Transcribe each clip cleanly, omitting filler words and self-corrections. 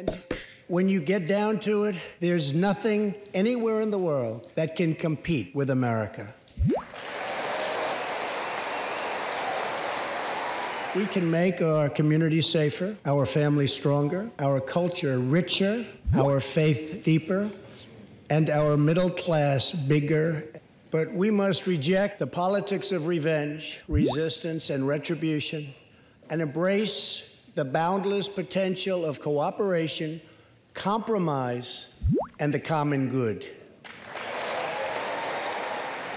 And when you get down to it, there's nothing anywhere in the world that can compete with America. We can make our communities safer, our families stronger, our culture richer, our faith deeper, and our middle class bigger. But we must reject the politics of revenge, resistance, and retribution, and embrace the boundless potential of cooperation, compromise, and the common good.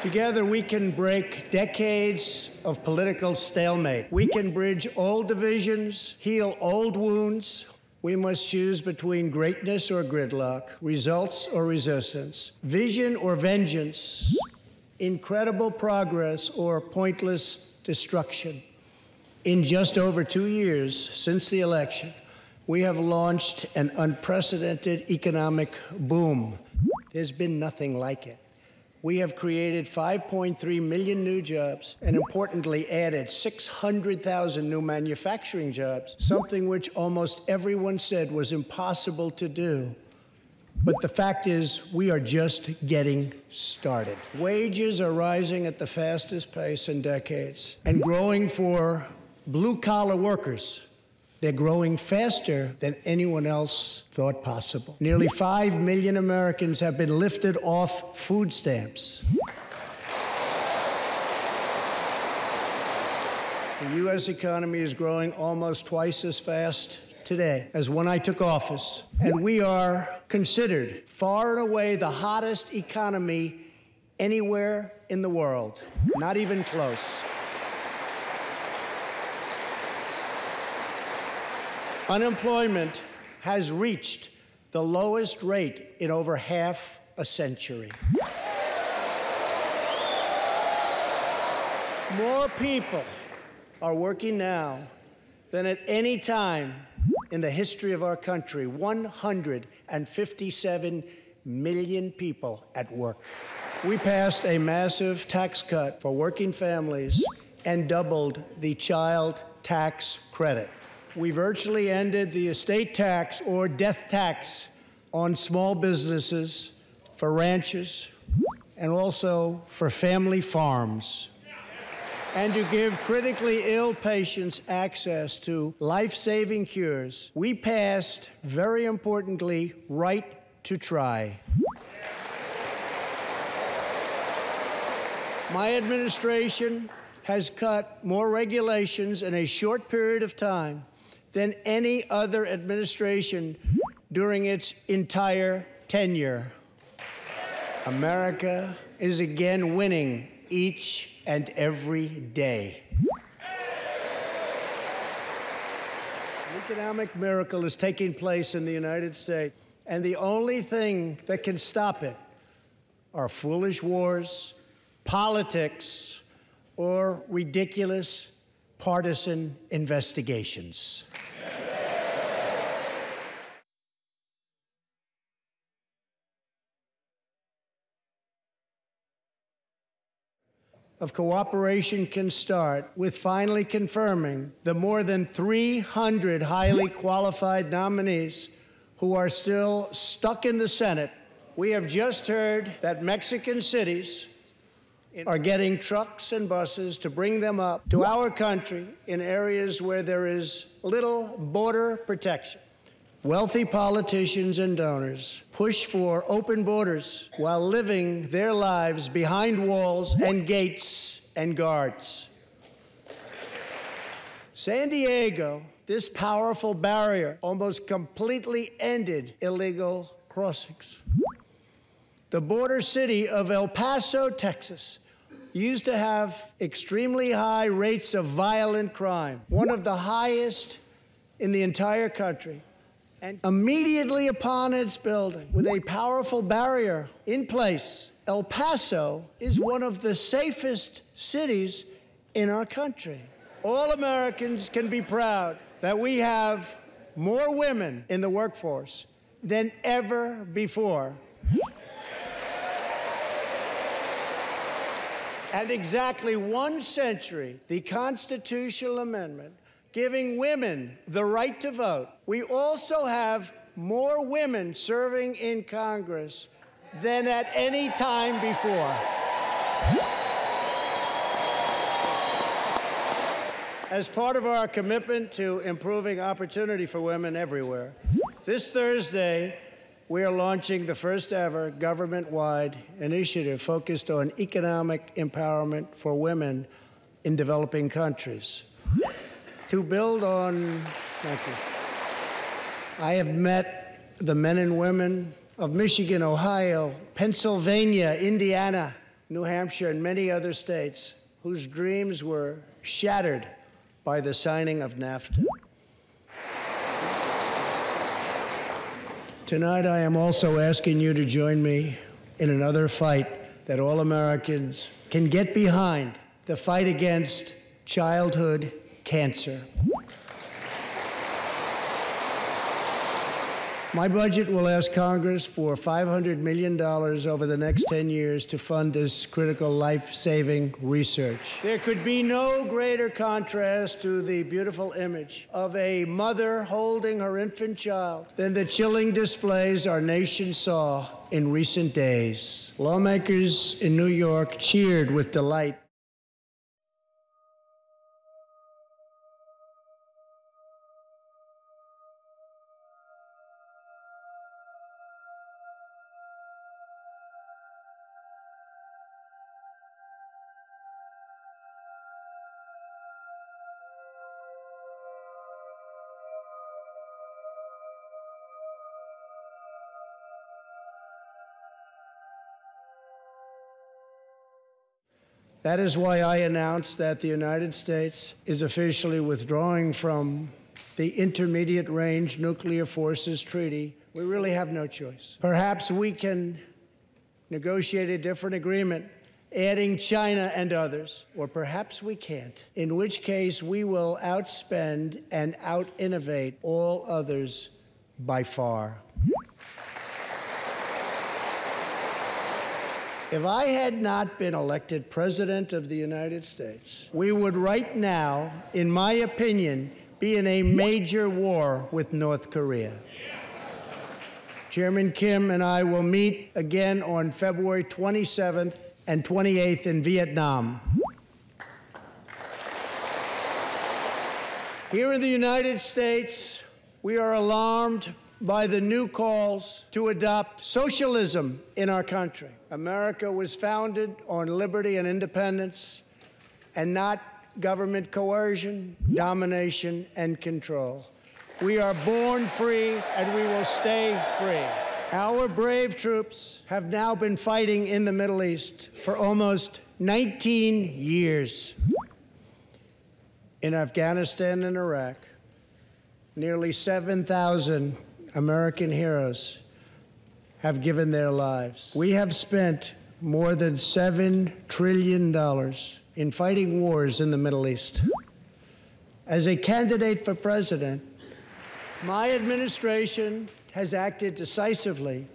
Together, we can break decades of political stalemate. We can bridge old divisions, heal old wounds. We must choose between greatness or gridlock, results or resistance, vision or vengeance, incredible progress or pointless destruction. In just over 2 years since the election, we have launched an unprecedented economic boom. There's been nothing like it. We have created 5.3 million new jobs and, importantly, added 600,000 new manufacturing jobs, something which almost everyone said was impossible to do. But the fact is, we are just getting started. Wages are rising at the fastest pace in decades and growing for blue-collar workers. They're growing faster than anyone else thought possible. Nearly 5 million Americans have been lifted off food stamps. The U.S. economy is growing almost twice as fast today as when I took office, and we are considered far and away the hottest economy anywhere in the world, not even close. Unemployment has reached the lowest rate in over half a century. More people are working now than at any time in the history of our country. 157 million people at work. We passed a massive tax cut for working families and doubled the child tax credit. We virtually ended the estate tax or death tax on small businesses, for ranchers, and also for family farms. And to give critically ill patients access to life-saving cures, we passed, very importantly, right to try. My administration has cut more regulations in a short period of time than any other administration during its entire tenure. America is again winning each and every day. An economic miracle is taking place in the United States, and the only thing that can stop it are foolish wars, politics, or ridiculous partisan investigations. Of cooperation can start with finally confirming the more than 300 highly qualified nominees who are still stuck in the Senate. We have just heard that Mexican cities are getting trucks and buses to bring them up to our country in areas where there is little border protection. Wealthy politicians and donors push for open borders while living their lives behind walls and gates and guards. San Diego, this powerful barrier, almost completely ended illegal crossings. The border city of El Paso, Texas, used to have extremely high rates of violent crime, one of the highest in the entire country. And immediately upon its building, with a powerful barrier in place, El Paso is one of the safest cities in our country. All Americans can be proud that we have more women in the workforce than ever before. And exactly 1 century, the constitutional amendment giving women the right to vote. We also have more women serving in Congress than at any time before. As part of our commitment to improving opportunity for women everywhere, this Thursday, we are launching the first ever government-wide initiative focused on economic empowerment for women in developing countries. To build on, thank you. I have met the men and women of Michigan, Ohio, Pennsylvania, Indiana, New Hampshire, and many other states whose dreams were shattered by the signing of NAFTA. Tonight, I am also asking you to join me in another fight that all Americans can get behind, the fight against childhood cancer. My budget will ask Congress for $500 million over the next 10 years to fund this critical life-saving research. There could be no greater contrast to the beautiful image of a mother holding her infant child than the chilling displays our nation saw in recent days. Lawmakers in New York cheered with delight. That is why I announced that the United States is officially withdrawing from the Intermediate Range Nuclear Forces Treaty. We really have no choice. Perhaps we can negotiate a different agreement, adding China and others, or perhaps we can't, in which case we will outspend and out-innovate all others by far. If I had not been elected President of the United States, we would right now, in my opinion, be in a major war with North Korea. Chairman Kim and I will meet again on February 27th and 28th in Vietnam. Here in the United States, we are alarmed by the new calls to adopt socialism in our country. America was founded on liberty and independence, and not government coercion, domination, and control. We are born free, and we will stay free. Our brave troops have now been fighting in the Middle East for almost 19 years. In Afghanistan and Iraq, nearly 7,000 American heroes have given their lives. We have spent more than $7 trillion in fighting wars in the Middle East. As a candidate for president, my administration has acted decisively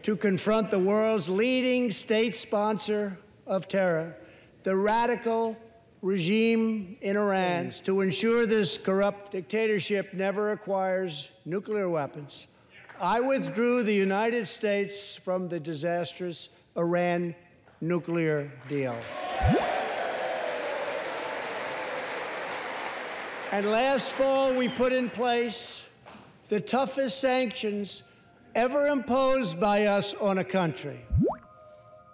to confront the world's leading state sponsor of terror, the radical regime in Iran, to ensure this corrupt dictatorship never acquires nuclear weapons. I withdrew the United States from the disastrous Iran nuclear deal. And last fall, we put in place the toughest sanctions ever imposed by us on a country.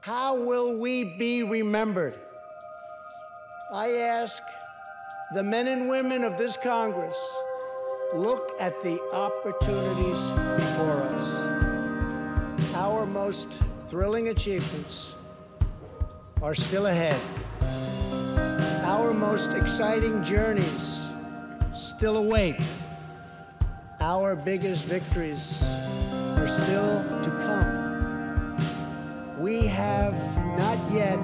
How will we be remembered? I ask the men and women of this Congress, look at the opportunities before us. Our most thrilling achievements are still ahead. Our most exciting journeys still await. Our biggest victories are still to come. We have not yet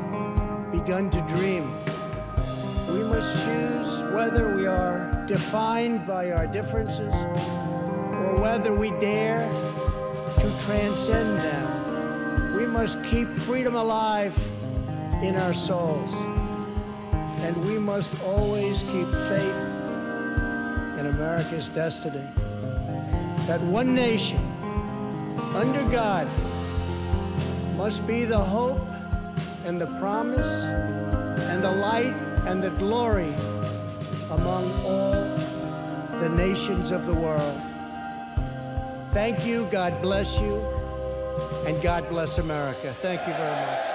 begun to dream. We must choose whether we are defined by our differences or whether we dare to transcend them. We must keep freedom alive in our souls, and we must always keep faith in America's destiny. that one nation, under God, must be the hope and the promise and the light and the glory among all the nations of the world. Thank you, God bless you, and God bless America. Thank you very much.